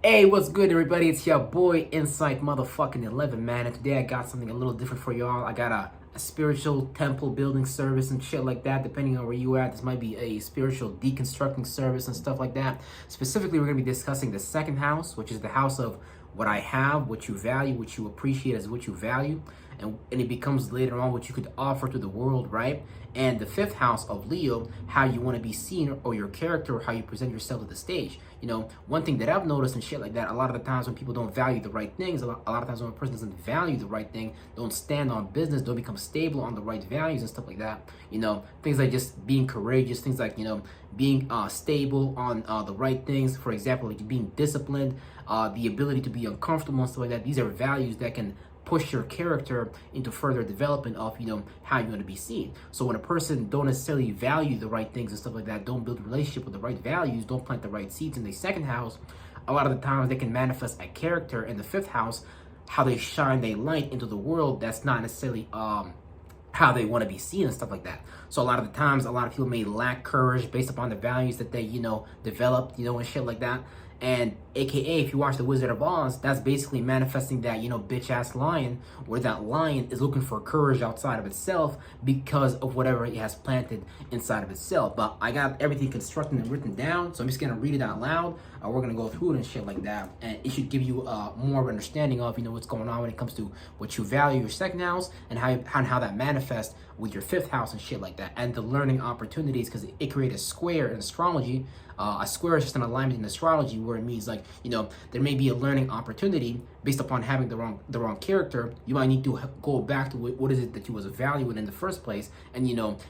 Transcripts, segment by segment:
Hey, what's good, everybody? It's your boy Insight motherfucking 11, man. And today I got something a little different for y'all. I got a spiritual temple building service and shit like that. Depending on where you at, this might be a spiritual deconstructing service and stuff like that. Specifically, we're going to be discussing the second house, which is the house of what I have, what you value, what you appreciate as what you value. And it becomes later on what you could offer to the world, right? And the fifth house of Leo, how you want to be seen, or your character, or how you present yourself to the stage. You know, one thing that I've noticed and shit like that, a lot of the times when people don't value the right things, a lot of times when a person doesn't value the right thing, don't stand on business, don't become stable on the right values and stuff like that. You know, things like just being courageous, things like, being stable on the right things. For example, like being disciplined, the ability to be uncomfortable and stuff like that. These are values that can push your character into further development of how you're going to be seen. So when a person don't necessarily value the right things and stuff like that, don't build a relationship with the right values, don't plant the right seeds in the second house, a lot of the times they can manifest a character in the fifth house, how they shine their light into the world that's not necessarily how they want to be seen and stuff like that. So a lot of the times, a lot of people may lack courage based upon the values that they developed, and shit like that. And AKA, if you watch The Wizard of Oz, that's basically manifesting that, bitch ass lion, where that lion is looking for courage outside of itself because of whatever it has planted inside of itself. But I got everything constructed and written down, so I'm just gonna read it out loud. We're gonna go through it and shit like that. And it should give you more of an understanding of, what's going on when it comes to what you value, your second house, and how that manifests with your fifth house and shit like that. And the learning opportunities, because it creates a square in astrology. A square is just an alignment in astrology where it means like, there may be a learning opportunity based upon having the wrong character. You might need to go back to what is it that you was valuing in the first place, and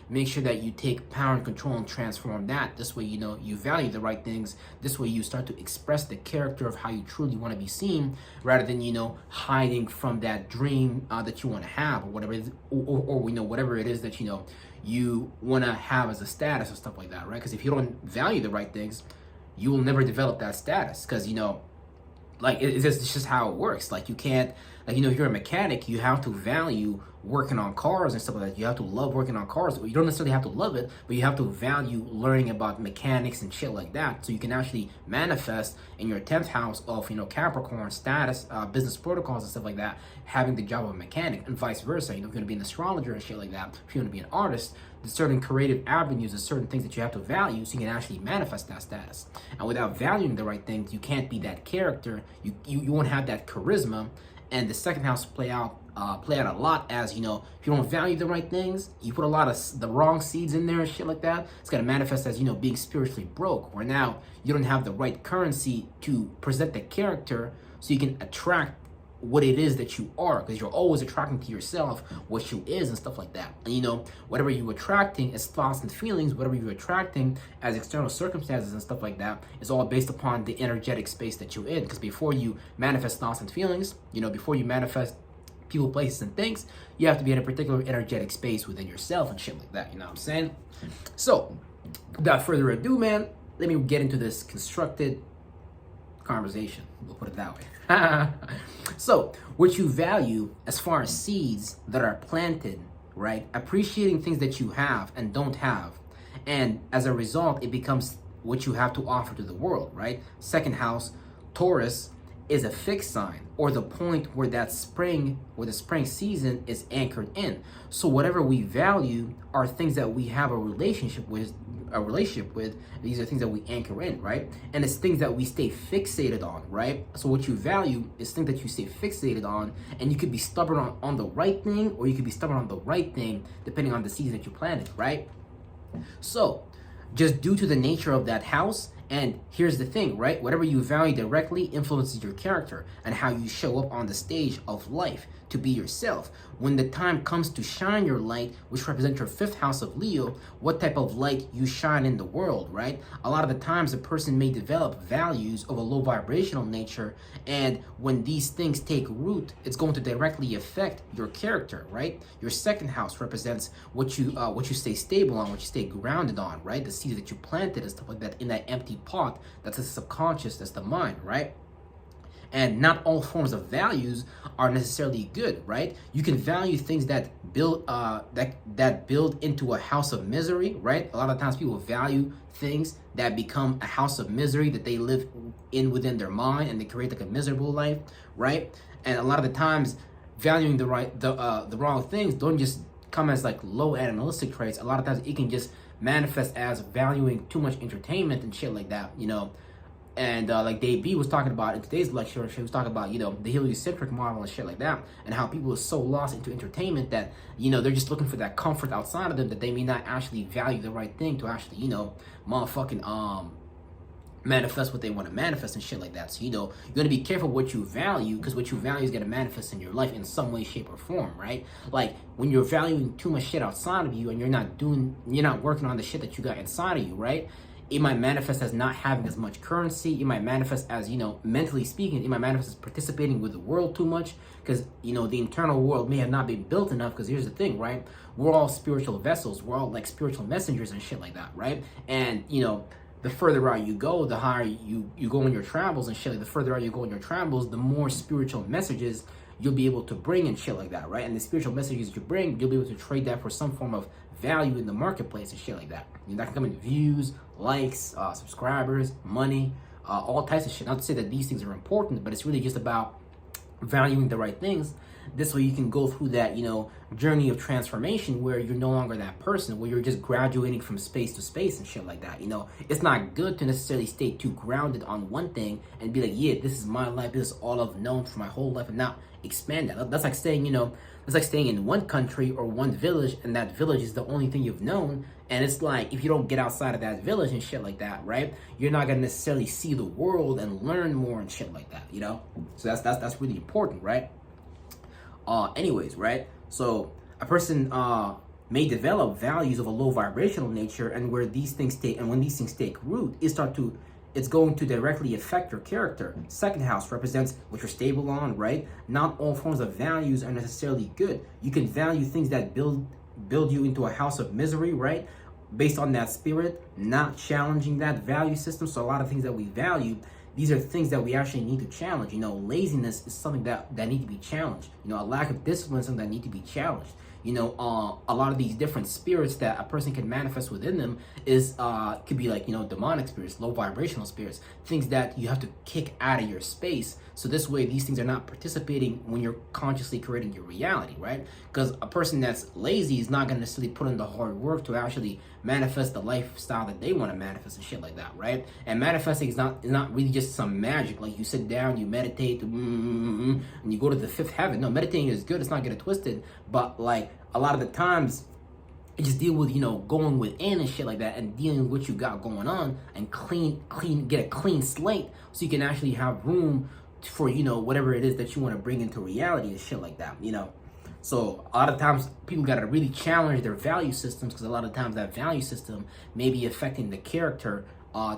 make sure that you take power and control and transform that. This way, you value the right things. This way you start to express the character of how you truly want to be seen, rather than hiding from that dream that you want to have, or whatever it is, or whatever it is that you want to have as a status or stuff like that, right? Because if you don't value the right things, you will never develop that status, because like it's just how it works. Like you can't, like if you're a mechanic, you have to value working on cars and stuff like that. You have to love working on cars. You don't necessarily have to love it, but you have to value learning about mechanics and shit like that, so you can actually manifest in your 10th house of Capricorn status, business protocols and stuff like that, having the job of a mechanic, and vice versa. If you're going to be an astrologer and shit like that, if you're going to be an artist, there's certain creative avenues and certain things that you have to value so you can actually manifest that status. And without valuing the right things, you can't be that character. You won't have that charisma. And the second house play out a lot as, if you don't value the right things, you put a lot of the wrong seeds in there and shit like that, it's going to manifest as, being spiritually broke, where now you don't have the right currency to present the character so you can attract what it is that you are, because you're always attracting to yourself what you is and stuff like that. And whatever you're attracting as thoughts and feelings, whatever you're attracting as external circumstances and stuff like that, is all based upon the energetic space that you're in. Because before you manifest thoughts and feelings, before you manifest people, places, and things, you have to be in a particular energetic space within yourself and shit like that. You know what I'm saying? So without further ado, man, let me get into this constructed conversation. We'll put it that way. So what you value as far as seeds that are planted, right? Appreciating things that you have and don't have. And as a result, it becomes what you have to offer to the world, right? Second house, Taurus, is a fixed sign, or the point where the spring season is anchored in. So whatever we value are things that we have a relationship with. These are things that we anchor in, right? And it's things that we stay fixated on, right? So what you value is things that you stay fixated on, and you could be stubborn on the right thing, or you could be stubborn on the right thing depending on the season that you planted, right? So just due to the nature of that house. And here's the thing, right? Whatever you value directly influences your character and how you show up on the stage of life to be yourself. When the time comes to shine your light, which represents your fifth house of Leo, what type of light you shine in the world, right? A lot of the times a person may develop values of a low vibrational nature, and when these things take root, it's going to directly affect your character, right? Your second house represents what you stay stable on, what you stay grounded on, right? The seeds that you planted and stuff like that in that empty pot. That's the subconscious, that's the mind, right? And not all forms of values are necessarily good, right? You can value things that build that build into a house of misery, right? A lot of times people value things that become a house of misery that they live in within their mind, and they create like a miserable life, right? And a lot of the times valuing the wrong things don't just come as like low animalistic traits. A lot of times it can just manifest as valuing too much entertainment and shit like that, you know. And like Dave B was talking about in today's lecture, she was talking about, you know, the heliocentric model and shit like that, and how people are so lost into entertainment that, you know, they're just looking for that comfort outside of them, that they may not actually value the right thing to actually, you know, motherfucking manifest what they want to manifest and shit like that. So, you know, you're going to be careful what you value, because what you value is going to manifest in your life in some way, shape, or form, right? Like when you're valuing too much shit outside of you and you're not working on the shit that you got inside of you, right? It might manifest as not having as much currency. It might manifest as, you know, mentally speaking, it might manifest as participating with the world too much, because, you know, the internal world may have not been built enough. Because here's the thing, right? We're all spiritual vessels. We're all like spiritual messengers and shit like that, right? And, you know, the further out you go, the higher you go on your travels and shit. Like the further out you go on your travels, the more spiritual messages you'll be able to bring and shit like that, right? And the spiritual messages you bring, you'll be able to trade that for some form of value in the marketplace and shit like that. You know, that can come in views, likes, subscribers, money, all types of shit. Not to say that these things are important, but it's really just about valuing the right things. This way you can go through that, you know, journey of transformation where you're no longer that person, where you're just graduating from space to space and shit like that. You know, it's not good to necessarily stay too grounded on one thing and be like, yeah, this is my life, this is all I've known for my whole life, and not expand that. That's like staying, you know, it's like staying in one country or one village, and that village is the only thing you've known. And it's like, if you don't get outside of that village and shit like that, right, you're not gonna necessarily see the world and learn more and shit like that, you know. So that's really important, right? Anyways, right? So a person may develop values of a low vibrational nature, and when these things take root, it's going to directly affect your character. Second house represents what you're stable on, right? Not all forms of values are necessarily good. You can value things that build you into a house of misery, right? Based on that spirit, not challenging that value system. So a lot of things that we value, these are things that we actually need to challenge. You know, laziness is something that need to be challenged. You know, a lack of discipline is something that need to be challenged. You know, a lot of these different spirits that a person can manifest within them is could be like, you know, demonic spirits, low vibrational spirits, things that you have to kick out of your space. So this way, these things are not participating when you're consciously creating your reality, right? Because a person that's lazy is not going to necessarily put in the hard work to actually manifest the lifestyle that they want to manifest and shit like that, right? And manifesting is not really just some magic. Like you sit down, you meditate, and you go to the fifth heaven. No, meditating is good. It's not get it twisted, but like a lot of the times, just deal with, you know, going within and shit like that, and dealing with what you got going on, and get a clean slate, so you can actually have room for, you know, whatever it is that you want to bring into reality and shit like that, you know. So a lot of times people got to really challenge their value systems, because a lot of times that value system may be affecting the character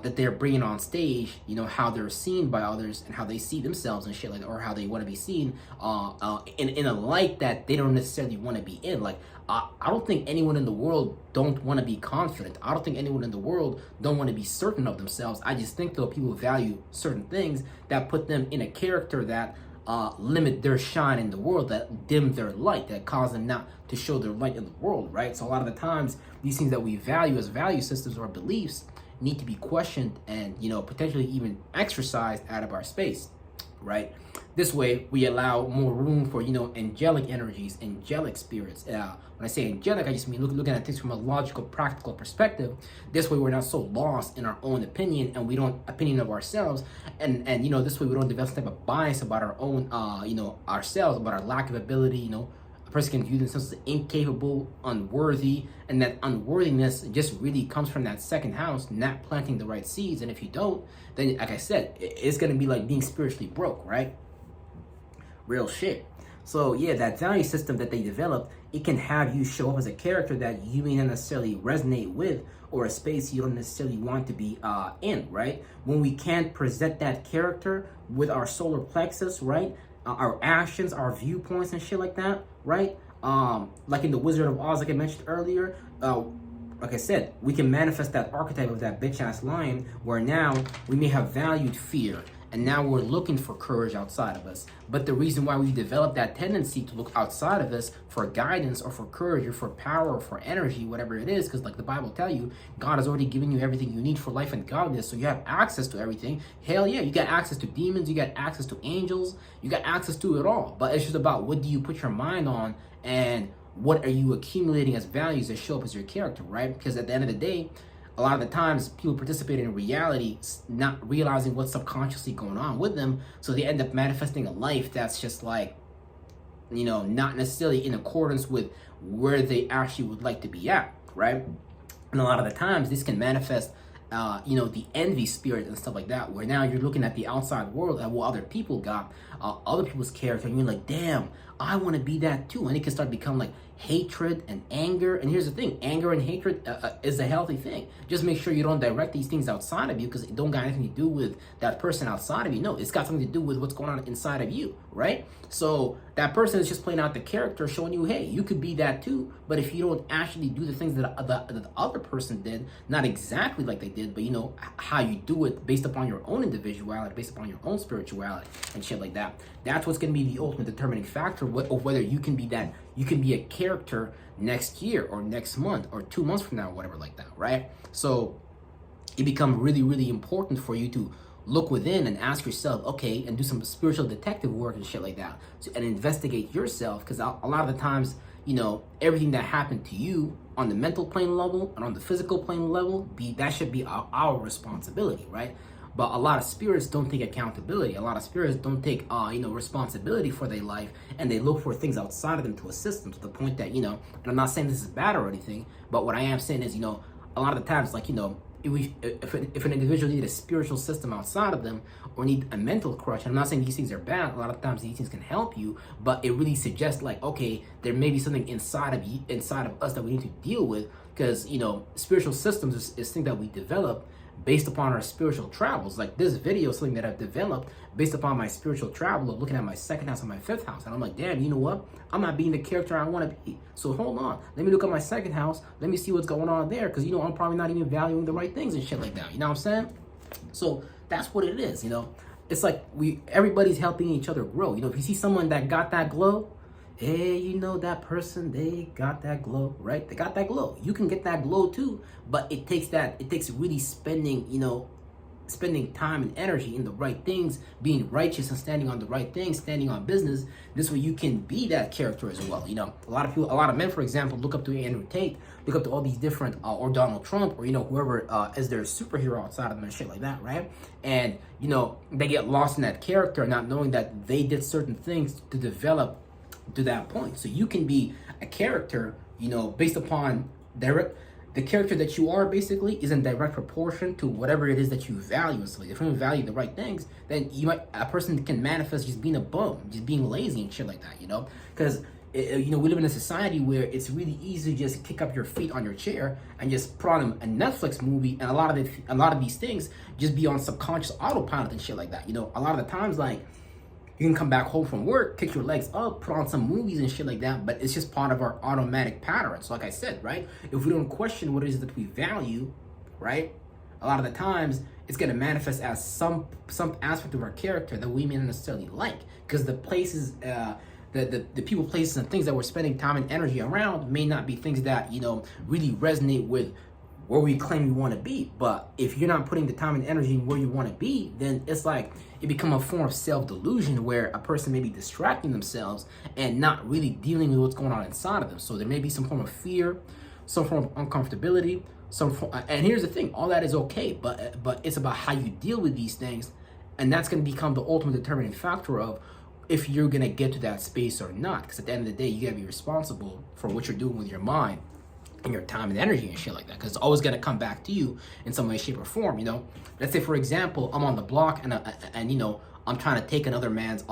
that they're bringing on stage, you know, how they're seen by others and how they see themselves and shit like that, or how they want to be seen in a light that they don't necessarily want to be in. Like, I don't think anyone in the world don't want to be confident. I don't think anyone in the world don't want to be certain of themselves. I just think, though, people value certain things that put them in a character that limit their shine in the world, that dim their light, that cause them not to show their light in the world, right? So a lot of the times, these things that we value as value systems or beliefs need to be questioned and, you know, potentially even exercised out of our space, right? This way, we allow more room for, you know, angelic energies, angelic spirits. When I say angelic, I just mean looking at things from a logical, practical perspective. This way, we're not so lost in our own opinion, and we don't opinion of ourselves, and you know, this way we don't develop some type of bias about our own, you know, ourselves, about our lack of ability. You know, a person can view themselves as incapable, unworthy, and that unworthiness just really comes from that second house, not planting the right seeds. And if you don't, then, like I said, it's gonna be like being spiritually broke, right? Real shit. So yeah, that value system that they developed, it can have you show up as a character that you may not necessarily resonate with, or a space you don't necessarily want to be in, right? When we can't present that character with our solar plexus, right? Our actions, our viewpoints and shit like that, right? Like in the Wizard of Oz, like I mentioned earlier, like I said, we can manifest that archetype of that bitch ass lion, where now we may have valued fear and now we're looking for courage outside of us. But the reason why we develop that tendency to look outside of us for guidance or for courage or for power or for energy, whatever it is, because like the Bible tell you, God has already given you everything you need for life and godliness, so you have access to everything. Hell yeah, you got access to demons, you got access to angels, you got access to it all. But it's just about what do you put your mind on, and what are you accumulating as values that show up as your character, right? Because at the end of the day, a lot of the times people participate in reality not realizing what's subconsciously going on with them, so they end up manifesting a life that's just like, you know, not necessarily in accordance with where they actually would like to be at, right? And a lot of the times this can manifest you know, the envy spirit and stuff like that, where now you're looking at the outside world at what other people got, other people's character, and you're like, damn, I want to be that too. And it can start to become like hatred and anger. And here's the thing, anger and hatred is a healthy thing. Just make sure you don't direct these things outside of you, because it don't got anything to do with that person outside of you. No, it's got something to do with what's going on inside of you, right? So that person is just playing out the character, showing you, hey, you could be that too. But if you don't actually do the things that the other person did, not exactly like they did, but you know how you do it based upon your own individuality, based upon your own spirituality and shit like that, that's what's going to be the ultimate determining factor of whether you can be that, you can be a character next year or next month or 2 months from now, or whatever like that, right? So it becomes really, really important for you to look within and ask yourself, okay, and do some spiritual detective work and shit like that, and investigate yourself, because a lot of the times, you know, everything that happened to you on the mental plane level and on the physical plane level, that should be our responsibility, right? But a lot of spirits don't take accountability. A lot of spirits don't take, you know, responsibility for their life, and they look for things outside of them to assist them, to the point that, you know, and I'm not saying this is bad or anything, but what I am saying is, you know, a lot of the times, like, you know, if an individual need a spiritual system outside of them, or need a mental crutch, and I'm not saying these things are bad, a lot of times these things can help you, but it really suggests like, okay, there may be something inside of you, inside of us, that we need to deal with, because, you know, spiritual systems is things that we develop based upon our spiritual travels. Like this video is something that I've developed based upon my spiritual travel of looking at my second house and my fifth house. And I'm like, damn, you know what? I'm not being the character I want to be. So hold on. Let me look at my second house. Let me see what's going on there. Because, you know, I'm probably not even valuing the right things and shit like that. You know what I'm saying? So that's what it is, you know? It's like everybody's helping each other grow. You know, if you see someone that got that glow, hey, you know that person, they got that glow, right? They got that glow. You can get that glow too, but it takes really spending, you know, spending time and energy in the right things, being righteous and standing on the right things, standing on business. This way you can be that character as well. You know, a lot of people, a lot of men, for example, look up to Andrew Tate, look up to all these different, or Donald Trump, or, you know, whoever as their superhero outside of them and shit like that, right? And, you know, they get lost in that character, not knowing that they did certain things to develop to that point. So you can be a character, you know, based upon the character that you are basically is in direct proportion to whatever it is that you value. So if you value the right things, then a person can manifest just being a bum, just being lazy and shit like that, you know? Because you know, we live in a society where it's really easy to just kick up your feet on your chair and just put on a Netflix movie, and a lot of these things just be on subconscious autopilot and shit like that. You know, a lot of the times, like, you can come back home from work, kick your legs up, put on some movies and shit like that, but it's just part of our automatic pattern. So like I said, right, if we don't question what it is that we value, right, a lot of the times it's going to manifest as some aspect of our character that we may not necessarily like, because the places, the people, places, and things that we're spending time and energy around may not be things that, you know, really resonate with where we claim we want to be. But if you're not putting the time and energy in where you want to be, then it's like it become a form of self-delusion, where a person may be distracting themselves and not really dealing with what's going on inside of them. So there may be some form of fear, some form of uncomfortability, and here's the thing, all that is okay, but it's about how you deal with these things, and that's going to become the ultimate determining factor of if you're going to get to that space or not. Because at the end of the day, you got to be responsible for what you're doing with your mind and your time and energy and shit like that, because it's always going to come back to you in some way, shape, or form. You know, let's say, for example, I'm on the block and you know, I'm trying to take another man's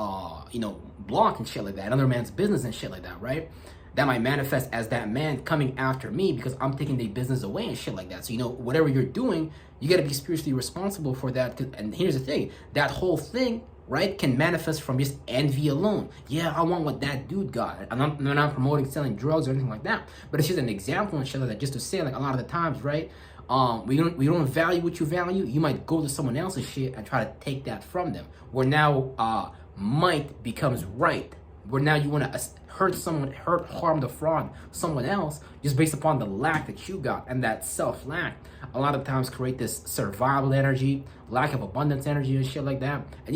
you know, block and shit like that, another man's business and shit like that, right? That might manifest as that man coming after me because I'm taking their business away and shit like that. So, you know, whatever you're doing, you got to be spiritually responsible for that. And here's the thing, that whole thing, right, can manifest from just envy alone. Yeah, I want what that dude got. I'm not promoting selling drugs or anything like that, but it's just an example and shit like that, just to say, like, a lot of the times, right, we don't value what you value, you might go to someone else's shit and try to take that from them. Where now might becomes right. Where now you want to harm, defraud someone else just based upon the lack that you got, and that self lack a lot of times create this survival energy, lack of abundance energy and shit like that. And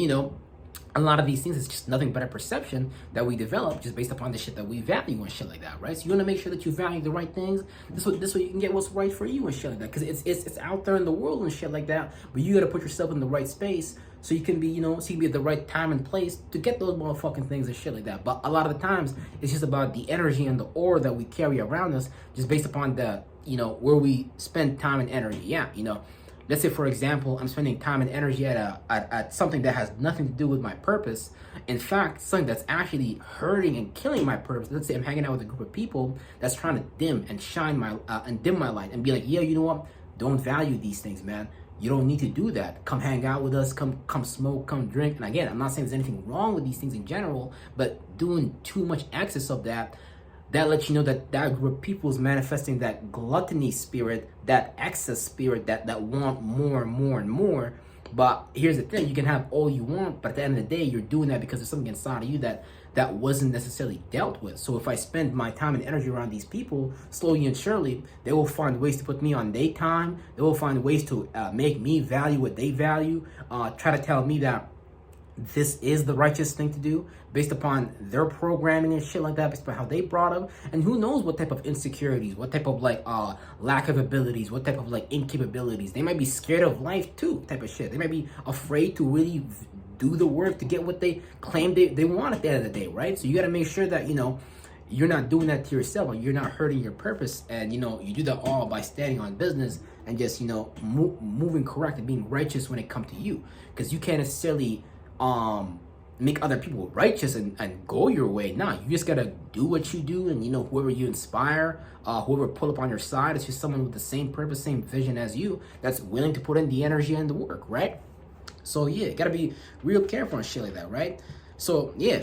a lot of these things is just nothing but a perception that we develop just based upon the shit that we value and shit like that, right? So you want to make sure that you value the right things. This way you can get what's right for you and shit like that, because it's out there in the world and shit like that. But you got to put yourself in the right space so you can be, so you can be at the right time and place to get those motherfucking things and shit like that. But a lot of the times it's just about the energy and the aura that we carry around us, just based upon the, where we spend time and energy. Yeah, let's say, for example, I'm spending time and energy at something that has nothing to do with my purpose. In fact, something that's actually hurting and killing my purpose. Let's say I'm hanging out with a group of people that's trying to dim my light and be like, yeah, you know what? Don't value these things, man. You don't need to do that. Come hang out with us. Come smoke. Come drink. And again, I'm not saying there's anything wrong with these things in general, but doing too much excess of that lets you know that group of people is manifesting that gluttony spirit, that excess spirit that want more and more and more. But here's the thing, you can have all you want, but at the end of the day, you're doing that because there's something inside of you that wasn't necessarily dealt with. So if I spend my time and energy around these people, slowly and surely, they will find ways to put me on their time. They will find ways to make me value what they value, try to tell me that this is the righteous thing to do based upon their programming and shit like that, based upon how they brought up. And who knows what type of insecurities, what type of lack of abilities, what type of incapabilities. They might be scared of life too, type of shit. They might be afraid to really do the work to get what they claim they want at the end of the day, right? So you got to make sure that you're not doing that to yourself, or you're not hurting your purpose. And you do that all by standing on business and just moving correct and being righteous when it comes to you, because you can't necessarily make other people righteous and go your way. Nah, you just gotta do what you do, and whoever you inspire, whoever pull up on your side, it's just someone with the same purpose, same vision as you, that's willing to put in the energy and the work, right? So yeah, you gotta be real careful on shit like that, right? So yeah,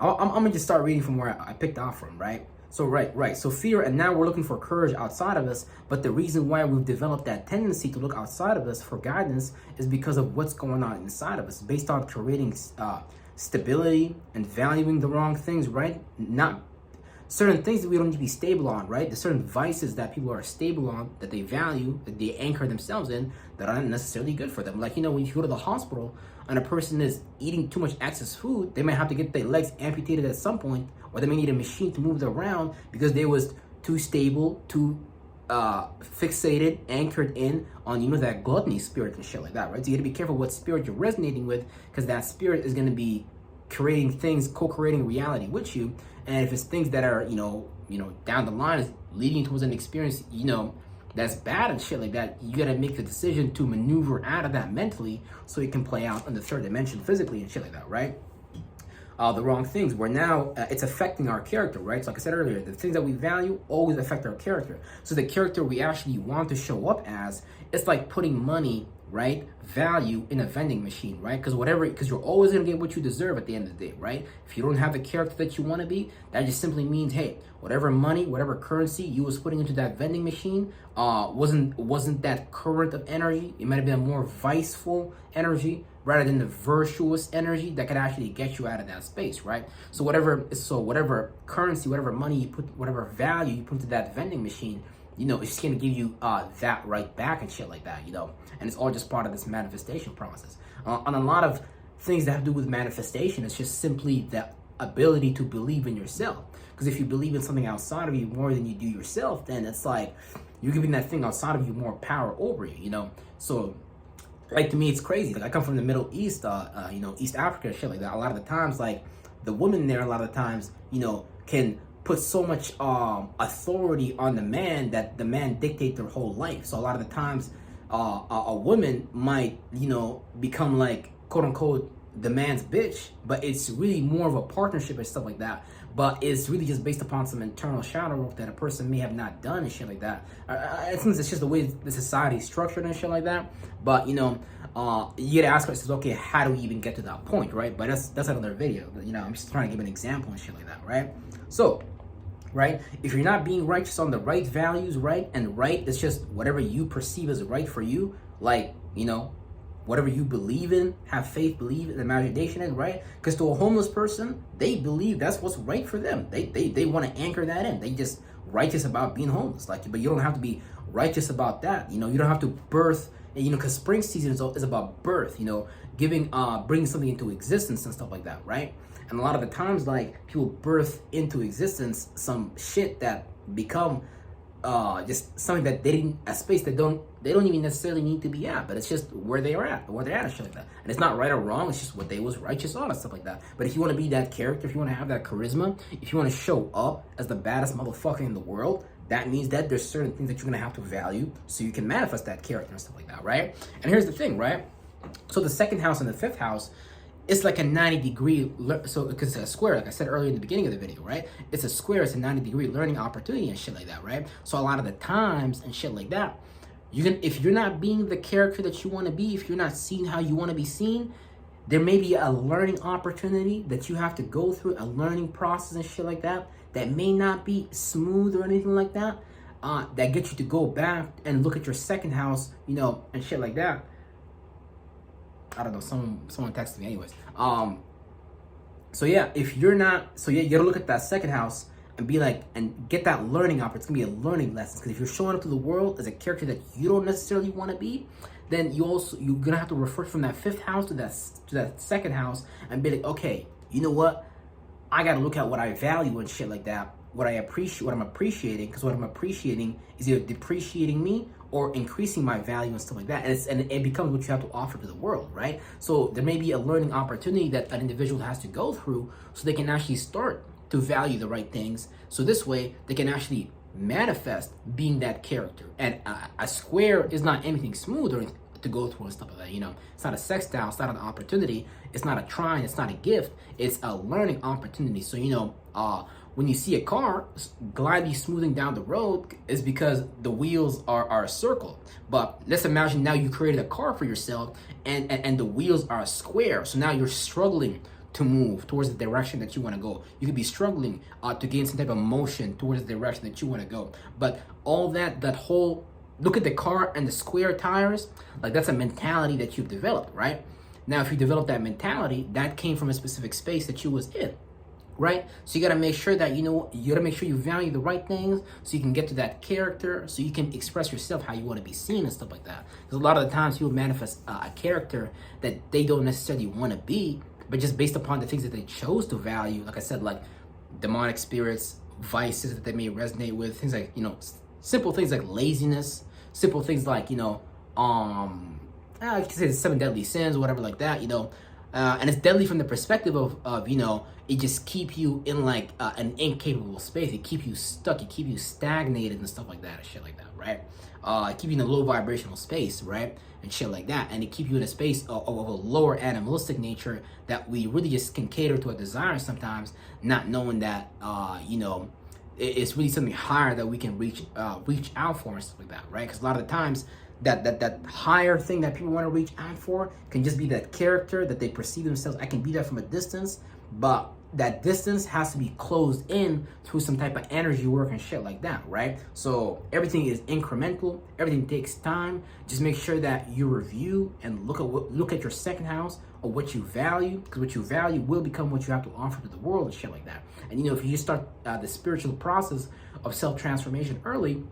I'm gonna just start reading from where I picked off from, right? So right. So fear, and now we're looking for courage outside of us. But the reason why we've developed that tendency to look outside of us for guidance is because of what's going on inside of us, based on creating stability and valuing the wrong things, right? Not certain things that we don't need to be stable on, right? There's certain vices that people are stable on, that they value, that they anchor themselves in, that aren't necessarily good for them. Like, when you go to the hospital and a person is eating too much excess food, they might have to get their legs amputated at some point, or they may need a machine to move them around because they was too stable, too fixated, anchored in on, that gluttony spirit and shit like that, right? So you gotta be careful what spirit you're resonating with, because that spirit is gonna be creating things, co-creating reality with you. And if it's things that are, down the line is leading towards an experience, that's bad and shit like that, you gotta make the decision to maneuver out of that mentally so it can play out in the third dimension physically and shit like that, right? The wrong things, where now it's affecting our character, right? So like I said earlier, the things that we value always affect our character. So the character we actually want to show up as, it's like putting money, right, value in a vending machine, right? Because you're always gonna get what you deserve at the end of the day, right? If you don't have the character that you want to be, that just simply means, hey, whatever money, whatever currency you was putting into that vending machine wasn't that current of energy. It might have been a more viceful energy rather than the virtuous energy that could actually get you out of that space, right? So whatever currency, whatever money you put, whatever value you put into that vending machine, it's just gonna give you that right back and shit like that, and it's all just part of this manifestation process. On a lot of things that have to do with manifestation, it's just simply the ability to believe in yourself. Because if you believe in something outside of you more than you do yourself, then it's like you're giving that thing outside of you more power over you, So, like, to me, it's crazy. Like, I come from the Middle East, East Africa, shit like that. A lot of the times, like, the women there, a lot of the times, can put so much authority on the man that the man dictate their whole life. So a lot of the times, a woman might, become like, quote unquote, the man's bitch, but it's really more of a partnership and stuff like that. But it's really just based upon some internal shadow work that a person may have not done and shit like that. I think it's just the way the society is structured and shit like that. But you gotta ask yourself, okay, how do we even get to that point, right? But that's another video. I'm just trying to give an example and shit like that, right? So right? If you're not being righteous on the right values, right? And right is just whatever you perceive as right for you, like, you know, whatever you believe in, have faith, believe in, imagination in, right? Because to a homeless person, they believe that's what's right for them. They want to anchor that in. They just righteous about being homeless. Like, but you don't have to be righteous about that. You know, you don't have to birth, you know, because spring season is about birth, you know, giving, bringing something into existence and stuff like that, right? And a lot of the times, like, people birth into existence some shit that become just something that they didn't, a space that they don't even necessarily need to be at, but it's just where they are at, where they're at and shit like that. And it's not right or wrong, it's just what they was righteous on and stuff like that. But if you want to be that character, if you want to have that charisma, if you want to show up as the baddest motherfucker in the world, that means that there's certain things that you're gonna have to value so you can manifest that character and stuff like that, right? And here's the thing, right? So the second house and the fifth house, it's like a 90-degree, so because it's a square, like I said earlier in the beginning of the video, right? It's a square, it's a 90-degree learning opportunity and shit like that, right? So a lot of the times and shit like that, if you're not being the character that you want to be, if you're not seeing how you want to be seen, there may be a learning opportunity that you have to go through, a learning process and shit like that, that may not be smooth or anything like that, that gets you to go back and look at your second house, you know, and shit like that. I don't know, someone texted me anyways. So yeah, if you're not, so yeah, you gotta look at that second house and be like, and get that learning opportunity. It's gonna be a learning lesson. Because if you're showing up to the world as a character that you don't necessarily want to be, then you're gonna have to refer from that fifth house to that second house and be like, okay, you know what? I gotta look at what I value and shit like that. What I appreciate, what I'm appreciating, because what I'm appreciating is either depreciating me or increasing my value and stuff like that. And it becomes what you have to offer to the world, right? So there may be a learning opportunity that an individual has to go through so they can actually start to value the right things. So this way they can actually manifest being that character. And a square is not anything smooth or anything to go through and stuff like that, you know. It's not a sextile, it's not an opportunity, it's not a trine, it's not a gift, it's a learning opportunity. So, you know, when you see a car glidely smoothing down the road, is because the wheels are a circle. But let's imagine now you created a car for yourself and the wheels are a square. So now you're struggling to move towards the direction that you want to go. You could be struggling to gain some type of motion towards the direction that you want to go. But all that whole, look at the car and the square tires, like that's a mentality that you've developed, right? Now, if you develop that mentality, that came from a specific space that you was in. Right? So you got to make sure that, you know, you got to make sure you value the right things so you can get to that character, so you can express yourself how you want to be seen and stuff like that. Because a lot of the times people manifest a character that they don't necessarily want to be, but just based upon the things that they chose to value, like I said, like demonic spirits, vices that they may resonate with, things like, you know, simple things like laziness, simple things like, you know, you can say the 7 deadly sins or whatever like that, you know. And it's deadly from the perspective of, you know, it just keep you in like an incapable space. It keep you stuck. It keep you stagnated and stuff like that and shit like that, right? It keep you in a low vibrational space, right? And shit like that. And it keep you in a space of a lower animalistic nature that we really just can cater to a desire sometimes, not knowing that, you know, it's really something higher that we can reach out for and stuff like that, right? Because a lot of the times, that higher thing that people want to reach out for can just be that character that they perceive themselves. I can be that from a distance, but that distance has to be closed in through some type of energy work and shit like that, right? So everything is incremental. Everything takes time. Just make sure that you review and look at your second house or what you value, because what you value will become what you have to offer to the world and shit like that. And you know, if you just start the spiritual process of self-transformation early,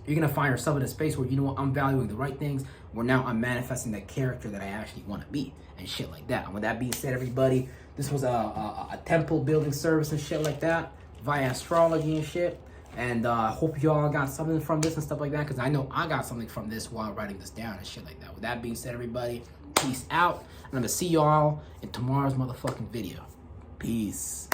you're gonna find yourself in a space where, you know what, I'm valuing the right things, where now I'm manifesting that character that I actually want to be and shit like that. And with that being said, everybody, this was a temple building service and shit like that via astrology and shit. And I hope you all got something from this and stuff like that, because I know I got something from this while writing this down and shit like that. With that being said, everybody, peace out. And I'm gonna see y'all in tomorrow's motherfucking video. Peace.